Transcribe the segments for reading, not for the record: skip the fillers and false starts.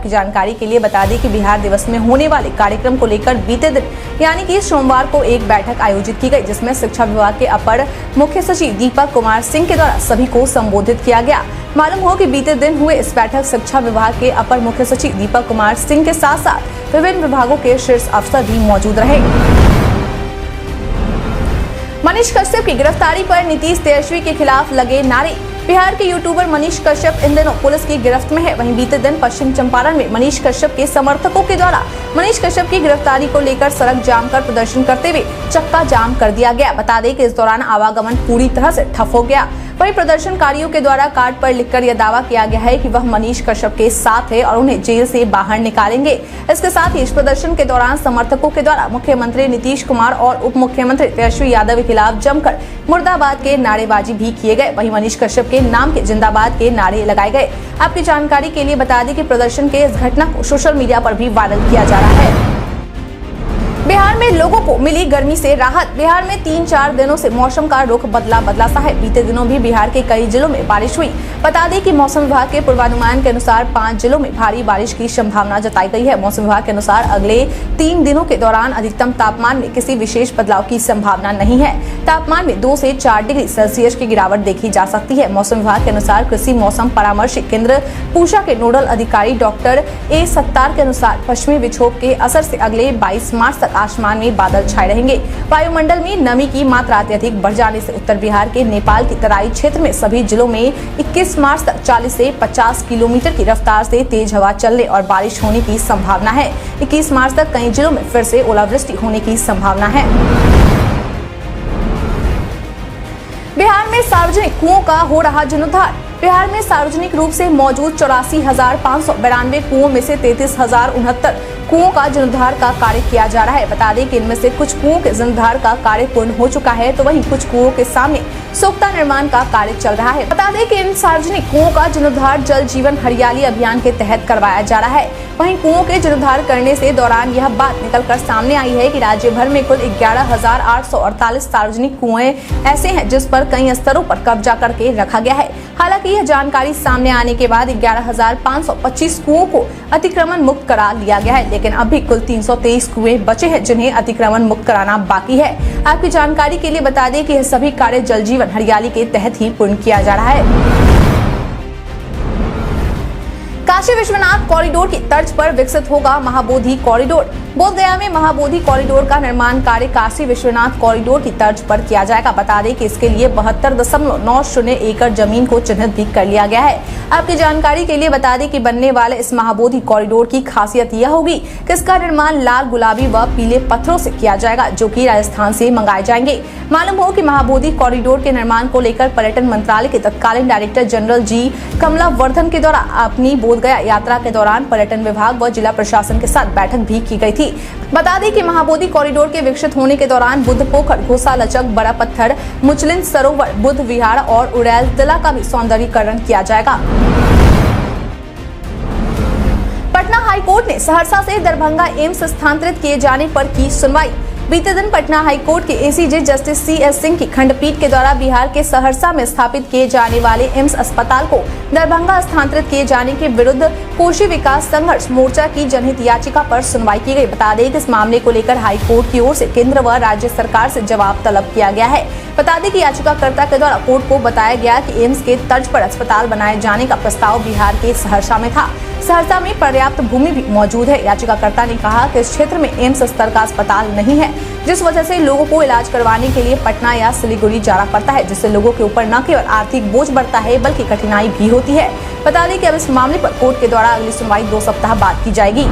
आपकी जानकारी के लिए बता दें कि बिहार दिवस में होने वाले कार्यक्रम को लेकर बीते दिन यानी कि सोमवार को एक बैठक आयोजित की गई, जिसमें शिक्षा विभाग के अपर मुख्य सचिव दीपक कुमार सिंह के द्वारा सभी को संबोधित किया गया। मालूम हो कि बीते दिन हुए इस बैठक शिक्षा विभाग के अपर मुख्य सचिव दीपक कुमार सिंह के साथ साथ विभिन्न विभागों के शीर्ष अफसर भी मौजूद रहे। मनीष कश्यप की गिरफ्तारी पर नीतीश तेजस्वी के खिलाफ लगे नारे। बिहार के यूट्यूबर मनीष कश्यप इन दिनों पुलिस की गिरफ्त में है। वहीं बीते दिन पश्चिम चंपारण में मनीष कश्यप के समर्थकों के द्वारा मनीष कश्यप की गिरफ्तारी को लेकर सड़क जाम कर प्रदर्शन करते हुए चक्का जाम कर दिया गया। बता दें कि इस दौरान आवागमन पूरी तरह से ठप हो गया। वहीं प्रदर्शनकारियों के द्वारा कार्ड पर लिखकर यह दावा किया गया है कि वह मनीष कश्यप के साथ है और उन्हें जेल से बाहर निकालेंगे। इसके साथ ही इस प्रदर्शन के दौरान समर्थकों के द्वारा मुख्यमंत्री नीतीश कुमार और उप मुख्यमंत्री तेजस्वी यादव के खिलाफ जमकर मुर्दाबाद के नारेबाजी भी किए गए। वहीं मनीष कश्यप के नाम के जिंदाबाद के नारे लगाए गए। आपकी जानकारी के लिए बता दें कि प्रदर्शन के इस घटना को सोशल मीडिया पर भी वायरल किया जा रहा है। बिहार में लोगों को मिली गर्मी से राहत। बिहार में 3-4 दिनों से मौसम का रुख बदला सा है। बीते दिनों भी बिहार के कई जिलों में बारिश हुई। बता दें कि मौसम विभाग के पूर्वानुमान के अनुसार 5 जिलों में भारी बारिश की संभावना जताई गई है। मौसम विभाग के अनुसार अगले 3 दिनों के दौरान अधिकतम तापमान में किसी विशेष बदलाव की संभावना नहीं है। तापमान में 2 से 4 डिग्री सेल्सियस की गिरावट देखी जा सकती है। मौसम विभाग के अनुसार कृषि मौसम परामर्श केंद्र पूषा के नोडल अधिकारी डॉक्टर ए सत्तार के अनुसार पश्चिमी विक्षोभ के असर से अगले 22 मार्च तक आसमान में बादल छाए रहेंगे। वायुमंडल में नमी की मात्रा अत्यधिक बढ़ जाने से उत्तर बिहार के नेपाल की तराई क्षेत्र में सभी जिलों में 21 मार्च तक 40 से 50 किलोमीटर की रफ्तार से तेज हवा चलने और बारिश होने की संभावना है। 21 मार्च तक कई जिलों में फिर से ओलावृष्टि होने की संभावना है। बिहार में सार्वजनिक कुओं का हो रहा जीर्णोद्धार। बिहार में सार्वजनिक रूप से मौजूद 84,592 कुओं में से 33,069 कुओं का जीर्णोद्धार का कार्य किया जा रहा है। बता दें कि इनमें से कुछ कुओं के जीर्णोद्धार का कार्य पूर्ण हो चुका है, तो वहीं कुछ कुओं के सामने सोख्ता निर्माण का कार्य चल रहा है। बता दें कि इन सार्वजनिक कुओं का जीर्णोद्धार जल जीवन हरियाली अभियान के तहत करवाया जा रहा है। वहीं कुओं के जीर्णोद्धार करने से दौरान यह बात निकलकर सामने आई है कि राज्य भर में कुल 11,848 सार्वजनिक कुएं ऐसे हैं जिस पर कई स्तरों पर कब्जा करके रखा गया है। हालांकि यह जानकारी सामने आने के बाद 11,525 कुओं को अतिक्रमण मुक्त करा लिया गया है, लेकिन अभी कुल 323 कुएं बचे हैं जिन्हें अतिक्रमण मुक्त कराना बाकी है। आपकी जानकारी के लिए बता दें कि यह सभी कार्य जल जीवन हरियाली के तहत ही पूर्ण किया जा रहा है। काशी विश्वनाथ कॉरिडोर की तर्ज पर विकसित होगा महाबोधि कॉरिडोर। बोधगया में महाबोधि कॉरिडोर का निर्माण कार्य काशी विश्वनाथ कॉरिडोर की तर्ज पर किया जाएगा। बता दें कि इसके लिए 72.90 एकड़ जमीन को चिन्हित भी कर लिया गया है। आपकी जानकारी के लिए बता दें कि बनने वाले इस महाबोधि कॉरिडोर की खासियत यह होगी कि इसका निर्माण लाल, गुलाबी व पीले पत्थरों से किया जाएगा, जो कि राजस्थान से मंगाए जाएंगे। मालूम हो कि महाबोधि कॉरिडोर के निर्माण को लेकर पर्यटन मंत्रालय के तत्कालीन डायरेक्टर जनरल जी कमलावर्धन के द्वारा अपनी बोधगया यात्रा के दौरान पर्यटन विभाग व जिला प्रशासन के साथ बैठक भी की गई थी। बता दें कि महाबोधि कॉरिडोर के विकसित होने के दौरान बुद्ध पोखर, घोसा लचक, बड़ा पत्थर, मुचलिन सरोवर, बुद्ध विहार और उड़ैल तिला का भी सौंदर्यीकरण किया जाएगा। पटना हाईकोर्ट ने सहरसा से दरभंगा एम्स स्थानांतरित किए जाने पर की सुनवाई। बीते दिन पटना हाईकोर्ट के एसीजे जस्टिस CS सिंह की खंडपीठ के द्वारा बिहार के सहरसा में स्थापित किए जाने वाले एम्स अस्पताल को दरभंगा स्थानांतरित किए जाने के विरुद्ध कोशी विकास संघर्ष मोर्चा की जनहित याचिका पर सुनवाई की गई। बता दें कि इस मामले को लेकर हाईकोर्ट की ओर से केंद्र व राज्य सरकार से जवाब तलब किया गया है। बता दें कि याचिकाकर्ता के द्वारा कोर्ट को बताया गया कि एम्स के तर्ज पर अस्पताल बनाए जाने का प्रस्ताव बिहार के सहरसा में था। सहरसा में पर्याप्त भूमि भी मौजूद है। याचिकाकर्ता ने कहा कि इस क्षेत्र में एम्स स्तर का अस्पताल नहीं है, जिस वजह से लोगों को इलाज करवाने के लिए पटना या सिलीगुड़ी जाना पड़ता है, जिससे लोगों के ऊपर न केवल आर्थिक बोझ बढ़ता है बल्कि कठिनाई भी होती है। बता दें कि अब इस मामले पर कोर्ट के द्वारा अगली सुनवाई 2 सप्ताह बाद की जाएगी।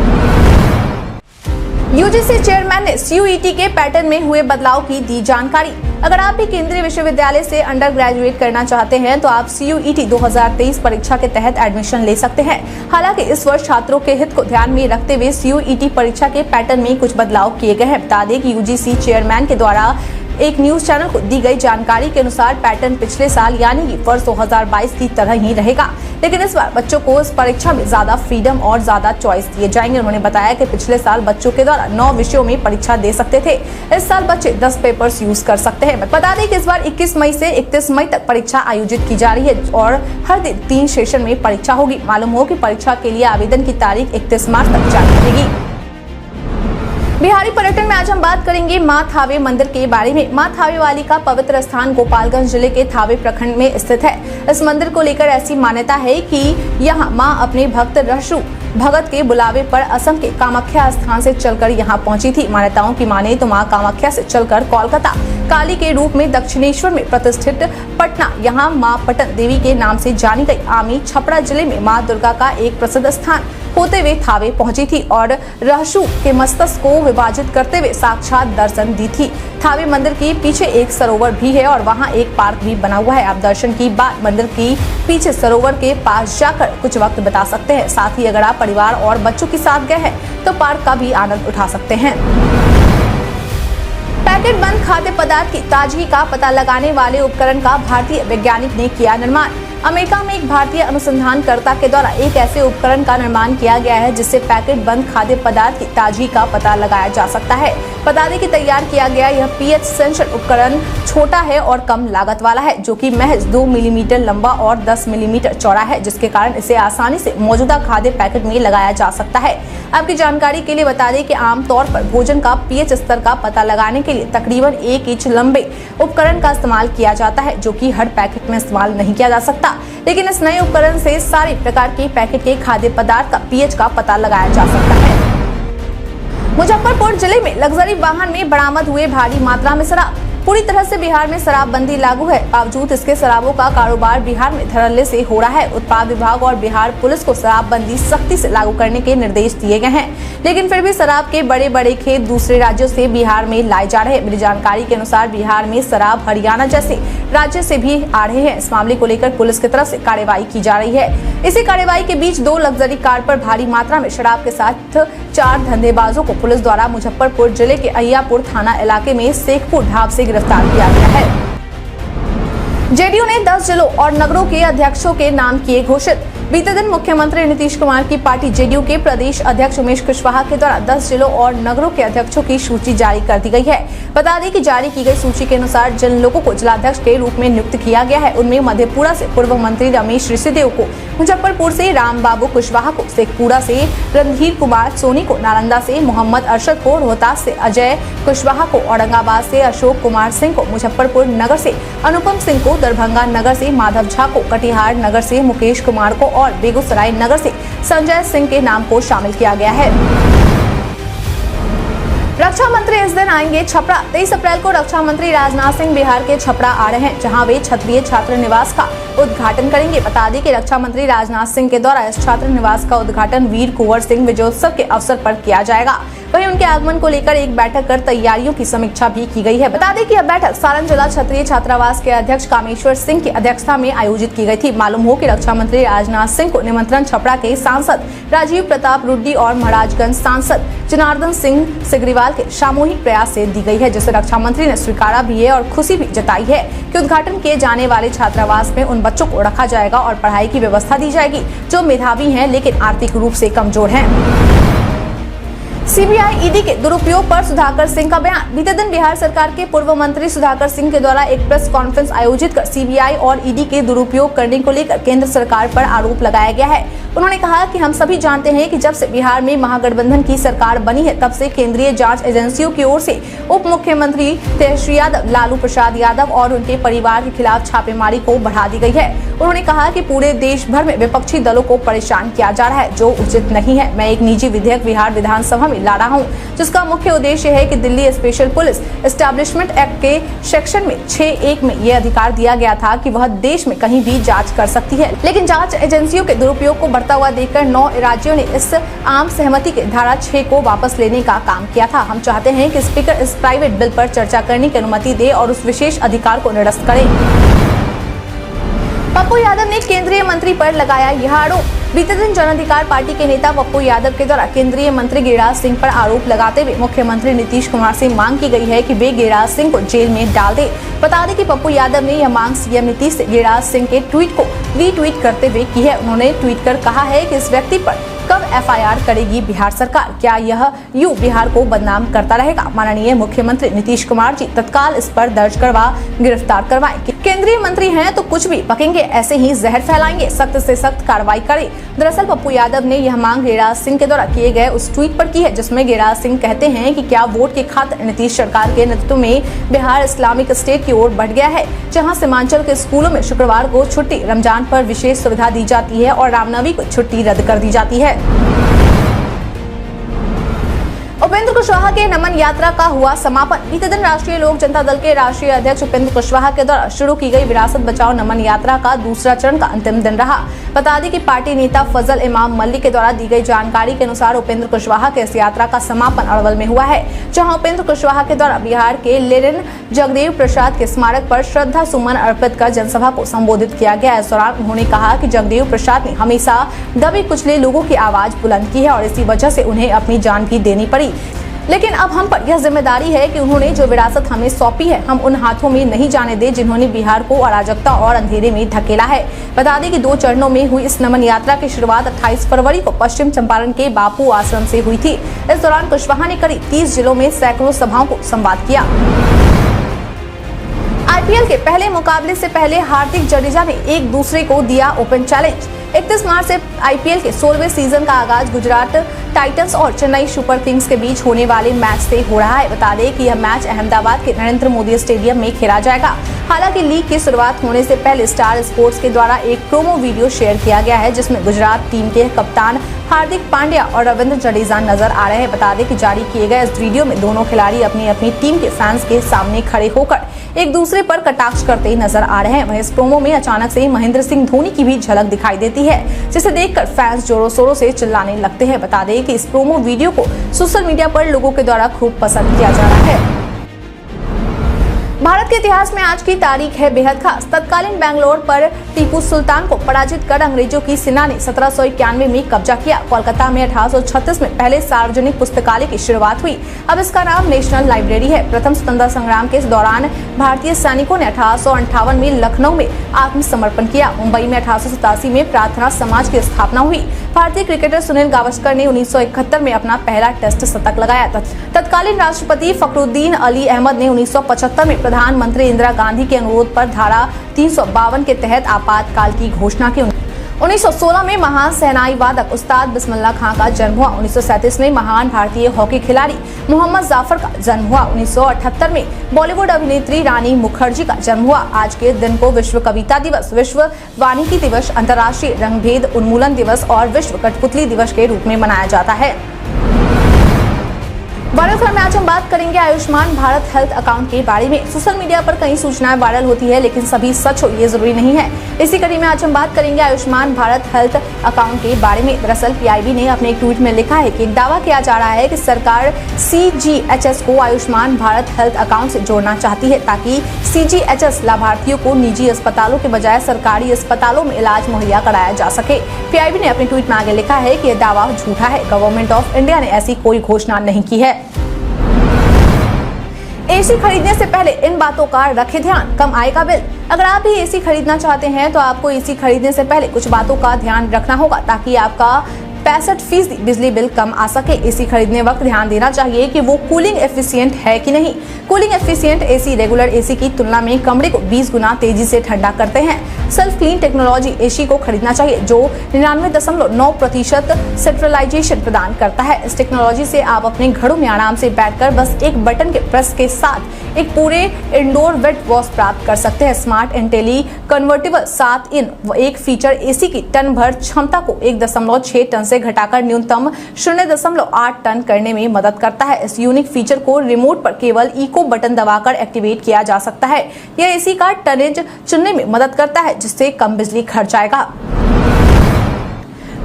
यूजीसी चेयरमैन ने CUET के पैटर्न में हुए बदलाव की दी जानकारी। अगर आप भी केंद्रीय विश्वविद्यालय से अंडर ग्रेजुएट करना चाहते हैं तो आप CUET 2023 परीक्षा के तहत एडमिशन ले सकते हैं। हालांकि इस वर्ष छात्रों के हित को ध्यान में रखते हुए CUET परीक्षा के पैटर्न में कुछ बदलाव किए गए हैं। बता दें कि यूजीसी चेयरमैन के द्वारा एक न्यूज चैनल को दी गई जानकारी के अनुसार पैटर्न पिछले साल यानी कि वर्ष 2022 की तरह ही रहेगा, लेकिन इस बार बच्चों को इस परीक्षा में ज्यादा फ्रीडम और ज्यादा चॉइस दिए जाएंगे। उन्होंने बताया कि पिछले साल बच्चों के द्वारा 9 विषयों में परीक्षा दे सकते थे, इस साल बच्चे 10 पेपर्स यूज कर सकते हैं। बता दें कि इस बार 21 मई से 31 मई तक परीक्षा आयोजित की जा रही है और हर दिन 3 सेशन में परीक्षा होगी। मालूम हो कि परीक्षा के लिए आवेदन की तारीख 31 मार्च तक जारी रहेगी। बिहारी पर्यटन में आज हम बात करेंगे माँ थावे मंदिर के बारे में। माँ थावे वाली का पवित्र स्थान गोपालगंज जिले के थावे प्रखंड में स्थित है। इस मंदिर को लेकर ऐसी मान्यता है कि यहाँ माँ अपने भक्त रहसु भगत के बुलावे पर असम के कामाख्या स्थान से चलकर यहाँ पहुंची थी। मान्यताओं की माने तो माँ कामाख्या से चलकर कोलकाता काली के रूप में दक्षिणेश्वर में प्रतिष्ठित पटना यहाँ माँ पटन देवी के नाम से जानी गई आमी छपरा जिले में माँ दुर्गा का एक प्रसिद्ध स्थान होते हुए थावे पहुंची थी और रहसु के मस्तक को विभाजित करते हुए साक्षात दर्शन दी थी। थावे मंदिर के पीछे एक सरोवर भी है और वहां एक पार्क भी बना हुआ है। आप दर्शन की बाद मंदिर की पीछे सरोवर के पास जाकर कुछ वक्त बिता सकते हैं। साथ ही अगर आप परिवार और बच्चों के साथ गए हैं तो पार्क का भी आनंद उठा सकते हैं। पैकेट बंद खाद्य पदार्थ की ताजगी का पता लगाने वाले उपकरण का भारतीय वैज्ञानिक ने किया निर्माण। अमेरिका में एक भारतीय अनुसंधानकर्ता के द्वारा एक ऐसे उपकरण का निर्माण किया गया है जिससे पैकेट बंद खाद्य पदार्थ की ताजगी का पता लगाया जा सकता है। बता दें कि तैयार किया गया यह पीएच सेंसर उपकरण छोटा है और कम लागत वाला है, जो कि महज 2 मिलीमीटर लंबा और 10 मिलीमीटर चौड़ा है, जिसके कारण इसे आसानी से मौजूदा खाद्य पैकेट में लगाया जा सकता है। आपकी जानकारी के लिए बता दें कि आमतौर पर भोजन का पीएच स्तर का पता लगाने के लिए तकरीबन 1 इंच लंबे उपकरण का इस्तेमाल किया जाता है, जो कि हर पैकेट में इस्तेमाल नहीं किया जा सकता। लेकिन इस नए उपकरण से सारे प्रकार के पैकेट के खाद्य पदार्थ का पीएच का पता लगाया जा सकता है। मुजफ्फरपुर जिले में लग्जरी वाहन में बरामद हुए भारी मात्रा में शराब। पूरी तरह से बिहार में शराबबंदी लागू है, बावजूद इसके शराबों का कारोबार बिहार में धड़ल्ले से हो रहा है। उत्पाद विभाग और बिहार पुलिस को शराबबंदी सख्ती से लागू करने के निर्देश दिए गए हैं, लेकिन फिर भी शराब के बड़े बड़े खेत दूसरे राज्यों से बिहार में लाए जा रहे हैं। मेरी जानकारी के अनुसार बिहार में शराब हरियाणा जैसे राज्य से भी आ रहे हैं। इस मामले को लेकर पुलिस की तरफ से कार्रवाई की जा रही है। इसी कार्रवाई के बीच 2 लग्जरी कार पर भारी मात्रा में शराब के साथ 4 धंधेबाजों को पुलिस द्वारा मुजफ्फरपुर जिले के अय्यापुर थाना इलाके में शेखपुर ढाब से गिरफ्तार किया गया है। जेडीयू ने 10 जिलों और नगरों के अध्यक्षों के नाम किए घोषित। बीते दिन मुख्यमंत्री नीतीश कुमार की पार्टी जेडीयू के प्रदेश अध्यक्ष उमेश कुशवाहा के द्वारा 10 जिलों और नगरों के अध्यक्षों की सूची जारी कर दी गई है। बता दें कि जारी की गई सूची के अनुसार जिन लोगों को जिलाध्यक्ष के रूप में नियुक्त किया गया है उनमें मधेपुरा से पूर्व मंत्री रमेश ऋषिदेव को, मुजफ्फरपुर से राम बाबू कुशवाहा को, शेखपुरा से रणधीर कुमार सोनी को, नालंदा से मोहम्मद अरशद को, रोहतास से अजय कुशवाहा को, औरंगाबाद से अशोक कुमार सिंह को, मुजफ्फरपुर नगर से अनुपम सिंह को, दरभंगा नगर से माधव झा को, कटिहार नगर से मुकेश कुमार को और बेगूसराय नगर से संजय सिंह के नाम को शामिल किया गया है। रक्षा मंत्री इस दिन आएंगे छपरा। 23 अप्रैल को रक्षा मंत्री राजनाथ सिंह बिहार के छपरा आ रहे हैं, जहां वे क्षत्रिय छात्र निवास का उद्घाटन करेंगे। बता दें कि रक्षा मंत्री राजनाथ सिंह के द्वारा इस छात्र निवास का उद्घाटन वीर कुंवर सिंह विजयोत्सव के अवसर पर किया जाएगा। वहीं उनके आगमन को लेकर एक बैठक कर तैयारियों की समीक्षा भी की गई है। बता दें कि यह बैठक सारण जिला क्षत्रिय छात्रावास के अध्यक्ष कामेश्वर सिंह की अध्यक्षता में आयोजित की गई थी। मालूम हो कि रक्षा मंत्री राजनाथ सिंह को निमंत्रण छपरा के सांसद राजीव प्रताप रुड्डी और महाराजगंज सांसद जनार्दन सिंह सिग्रीवाल के सामूहिक प्रयास से दी गई है, जिसे रक्षा मंत्री ने स्वीकारा भी है और खुशी भी जताई है कि उद्घाटन किए जाने वाले छात्रावास में उन बच्चों को रखा जाएगा और पढ़ाई की व्यवस्था दी जाएगी जो मेधावी हैं लेकिन आर्थिक रूप से कमजोर हैं। सीबीआई ईडी के दुरुपयोग पर सुधाकर सिंह का बयान। बीते दिन बिहार सरकार के पूर्व मंत्री सुधाकर सिंह के द्वारा एक प्रेस कॉन्फ्रेंस आयोजित कर सीबीआई और ईडी के दुरुपयोग करने को लेकर केंद्र सरकार पर आरोप लगाया गया है। उन्होंने कहा कि हम सभी जानते हैं कि जब से बिहार में महागठबंधन की सरकार बनी है तब से केंद्रीय जांच एजेंसियों की ओर से उप मुख्यमंत्री तेजस्वी यादव, लालू प्रसाद यादव और उनके परिवार के खिलाफ छापेमारी को बढ़ा दी गई है। उन्होंने कहा कि पूरे देश भर में विपक्षी दलों को परेशान किया जा रहा है, जो उचित नहीं है। मैं एक निजी विधेयक बिहार विधानसभा में ला रहा हूं, जिसका मुख्य उद्देश्य है कि Delhi special police establishment act के सेक्शन में 6(1) में यह अधिकार दिया गया था कि वह देश में कहीं भी जांच कर सकती है, लेकिन जांच एजेंसियों के दुरुपयोग को बढ़ता हुआ देखकर 9 राज्यों ने इस आम सहमति के धारा 6 को वापस लेने का काम किया था। हम चाहते हैं कि स्पीकर इस प्राइवेट बिल पर चर्चा करने की अनुमति दे और उस विशेष अधिकार को निरस्त करे। पप्पू यादव ने केंद्रीय मंत्री पर लगाया यह आरोप। बीते दिन जन अधिकार पार्टी के नेता पप्पू यादव के द्वारा केंद्रीय मंत्री गिरिराज सिंह पर आरोप लगाते हुए मुख्यमंत्री नीतीश कुमार से मांग की गई है कि वे गिरिराज सिंह को जेल में डाल दे। बता दें कि पप्पू यादव ने यह मांग सीएम नीतीश से गिरिराज सिंह के ट्वीट को रीट्वीट करते हुए की है। उन्होंने ट्वीट कर कहा है कि इस व्यक्ति पर कब एफआईआर करेगी बिहार सरकार? क्या यह यूं बिहार को बदनाम करता रहेगा? माननीय मुख्यमंत्री नीतीश कुमार जी तत्काल इस पर दर्ज करवा गिरफ्तार करवाएं। केंद्रीय मंत्री हैं तो कुछ भी बकेंगे, ऐसे ही जहर फैलाएंगे, सख्त से सख्त कार्रवाई करें। दरअसल पप्पू यादव ने यह मांग गिरिराज सिंह के द्वारा किए गए उस ट्वीट पर की है जिसमें गिरिराज सिंह कहते हैं कि क्या वोट की खातिर नीतीश सरकार के नेतृत्व में बिहार इस्लामिक स्टेट की ओर बढ़ गया है, जहां सीमांचल के स्कूलों में शुक्रवार को छुट्टी, रमजान पर विशेष सुविधा दी जाती है और रामनवमी को छुट्टी रद्द कर दी जाती है। उपेंद्र कुशवाहा के नमन यात्रा का हुआ समापन। बीते दिन राष्ट्रीय लोक जनता दल के राष्ट्रीय अध्यक्ष उपेंद्र कुशवाहा के द्वारा शुरू की गई विरासत बचाओ नमन यात्रा का दूसरा चरण का अंतिम दिन रहा। बता दें कि पार्टी नेता फजल इमाम मल्लिक के द्वारा दी गई जानकारी के अनुसार उपेंद्र कुशवाहा के इस यात्रा का समापन अरवल में हुआ है, जहां उपेंद्र कुशवाहा के द्वारा बिहार के लेनिन जगदेव प्रसाद के स्मारक पर श्रद्धा सुमन अर्पित कर जनसभा को संबोधित किया गया। इस दौरान उन्होंने कहा कि जगदेव प्रसाद ने हमेशा दबे कुचले लोगों की आवाज बुलंद की है और इसी वजह से उन्हें अपनी जान भी देनी पड़ी, लेकिन अब हम पर यह जिम्मेदारी है कि उन्होंने जो विरासत हमें सौंपी है हम उन हाथों में नहीं जाने दें जिन्होंने बिहार को अराजकता और अंधेरे में धकेला है। बता दें कि 2 चरणों में हुई इस नमन यात्रा की शुरुआत 28 फरवरी को पश्चिम चंपारण के बापू आश्रम से हुई थी। इस दौरान कुशवाहा ने करीब 30 जिलों में सैकड़ों सभाओं को संबोधित किया। आईपीएल के पहले मुकाबले से पहले हार्दिक जडेजा ने एक दूसरे को दिया ओपन चैलेंज। 31 मार्च से आईपीएल के 16वें सीजन का आगाज गुजरात टाइटंस और चेन्नई सुपर किंग्स के बीच होने वाले मैच से हो रहा है। बता दें कि यह मैच अहमदाबाद के नरेंद्र मोदी स्टेडियम में खेला जाएगा। हालांकि लीग की शुरुआत होने से पहले स्टार स्पोर्ट्स के द्वारा एक प्रोमो वीडियो शेयर किया गया है जिसमें गुजरात टीम के कप्तान हार्दिक पांड्या और रविंद्र जडेजा नजर आ रहे हैं। बता दें कि जारी किए गए इस वीडियो में दोनों खिलाड़ी अपनी अपनी टीम के फैंस के सामने खड़े होकर एक दूसरे पर कटाक्ष करते नजर आ रहे हैं। वहीं इस प्रोमो में अचानक से महेंद्र सिंह धोनी की भी झलक दिखाई देती है, जिसे देखकर फैंस जोरों शोरों से चिल्लाने लगते हैं। बता दें कि इस प्रोमो वीडियो को सोशल मीडिया पर लोगों के द्वारा खूब पसंद किया जा रहा है। भारत के इतिहास में आज की तारीख है बेहद खास। तत्कालीन बेंगलोर पर टीपू सुल्तान को पराजित कर अंग्रेजों की सेना ने 1791 में कब्जा किया। कोलकाता में 1836 में पहले सार्वजनिक पुस्तकालय की शुरुआत हुई। अब इसका नाम नेशनल लाइब्रेरी है। प्रथम स्वतंत्रता संग्राम के दौरान भारतीय सैनिकों ने 1858 में लखनऊ में आत्मसमर्पण किया। मुंबई में 1887 में प्रार्थना समाज की स्थापना हुई। भारतीय क्रिकेटर सुनील गावस्कर ने 1971 में अपना पहला टेस्ट शतक लगाया। तत्कालीन राष्ट्रपति फखरुद्दीन अली अहमद ने 1975 में प्रधानमंत्री इंदिरा गांधी के अनुरोध पर धारा 352 के तहत आपातकाल की घोषणा की। 1916 में महान सेनाई वादक उस्ताद बिस्मिल्लाह खां का जन्म हुआ। 1937 में महान भारतीय हॉकी खिलाड़ी मोहम्मद जाफर का जन्म हुआ। 1978 में बॉलीवुड अभिनेत्री रानी मुखर्जी का जन्म हुआ। आज के दिन को विश्व कविता दिवस, विश्व वानिकी दिवस, अंतर्राष्ट्रीय रंगभेद उन्मूलन दिवस और विश्व कठपुतली दिवस के रूप में मनाया जाता है। वायरल खबर में आज हम बात करेंगे आयुष्मान भारत हेल्थ अकाउंट के बारे में। सोशल मीडिया पर कई सूचनाएं वायरल होती है, लेकिन सभी सच हो ये जरूरी नहीं है। इसी कड़ी में आज हम बात करेंगे आयुष्मान भारत हेल्थ अकाउंट के बारे में। दरअसल पीआईबी ने अपने एक ट्वीट में लिखा है कि एक दावा किया जा रहा है कि सरकार सीजीएचएस को आयुष्मान भारत हेल्थ अकाउंट से जोड़ना चाहती है ताकि सीजीएचएस लाभार्थियों को निजी अस्पतालों के बजाय सरकारी अस्पतालों में इलाज मुहैया कराया जा सके। पीआईबी ने अपने ट्वीट में आगे लिखा है कि यह दावा झूठा है। गवर्नमेंट ऑफ इंडिया ने ऐसी कोई घोषणा नहीं की है। एसी खरीदने से पहले इन बातों का रखें ध्यान, कम आएगा बिल। अगर आप भी एसी खरीदना चाहते हैं तो आपको एसी खरीदने से पहले कुछ बातों का ध्यान रखना होगा ताकि आपका 65% बिजली बिल कम आ सके। एसी खरीदने वक्त ध्यान देना चाहिए कि वो कूलिंग एफिशिएंट है कि नहीं। Cooling efficient AC regular AC की तुलना में कमरे को 20 गुना तेजी से ठंडा करते हैं। सेल्फ क्लीन टेक्नोलॉजी एसी को खरीदना चाहिए जो 99.9% सेंट्रलाइजेशन प्रदान करता है। इस टेक्नोलॉजी से आप अपने घरों में आराम से बैठकर बस एक बटन के प्रेस के साथ एक पूरे इंडोर वेट वॉश प्राप्त कर सकते हैं। स्मार्ट इंटेली कन्वर्टेबल 7 इन एक फीचर एसी की टन भर क्षमता को 1.6 टन से घटाकर न्यूनतम 0.8 टन करने में मदद करता है। इस यूनिक फीचर को रिमोट पर केवल इको बटन दबाकर एक्टिवेट किया जा सकता है। यह एसी का टनेज चुनने में मदद करता है जिससे कम बिजली खर्च आएगा।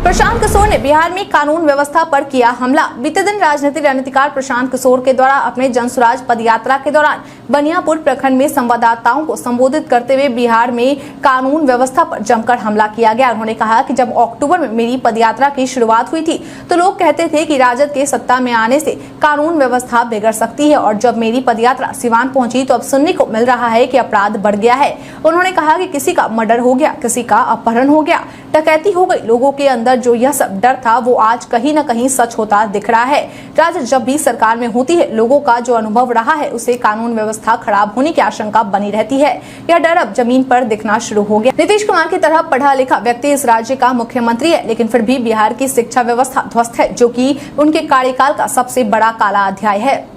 प्रशांत किशोर ने बिहार में कानून व्यवस्था पर किया हमला। बीते दिन राजनीतिक रणनीतिकार प्रशांत किशोर के द्वारा अपने जनसुराज पदयात्रा के दौरान बनियापुर प्रखंड में संवाददाताओं को संबोधित करते हुए बिहार में कानून व्यवस्था पर जमकर हमला किया गया। उन्होंने कहा कि जब अक्टूबर में मेरी पदयात्रा की शुरुआत हुई थी तो लोग कहते थे कि राजद के सत्ता में आने से कानून व्यवस्था बिगड़ सकती है, और जब मेरी पदयात्रा सिवान पहुंची तो अब सुनने को मिल रहा है कि अपराध बढ़ गया है। उन्होंने कहा कि किसी का मर्डर हो गया, किसी का अपहरण हो गया, डकैती हो गई। लोगों के अंदर जो यह सब डर था वो आज कहीं न कहीं सच होता दिख रहा है। राजद जब भी सरकार में होती है, लोगों का जो अनुभव रहा है उसे कानून व्यवस्था खराब होने की आशंका बनी रहती है। यह डर अब जमीन पर दिखना शुरू हो गया। नीतीश कुमार की तरह पढ़ा लिखा व्यक्ति इस राज्य का मुख्यमंत्री है, लेकिन फिर भी बिहार की शिक्षा व्यवस्था ध्वस्त है, जो कि उनके कार्यकाल का सबसे बड़ा काला अध्याय है।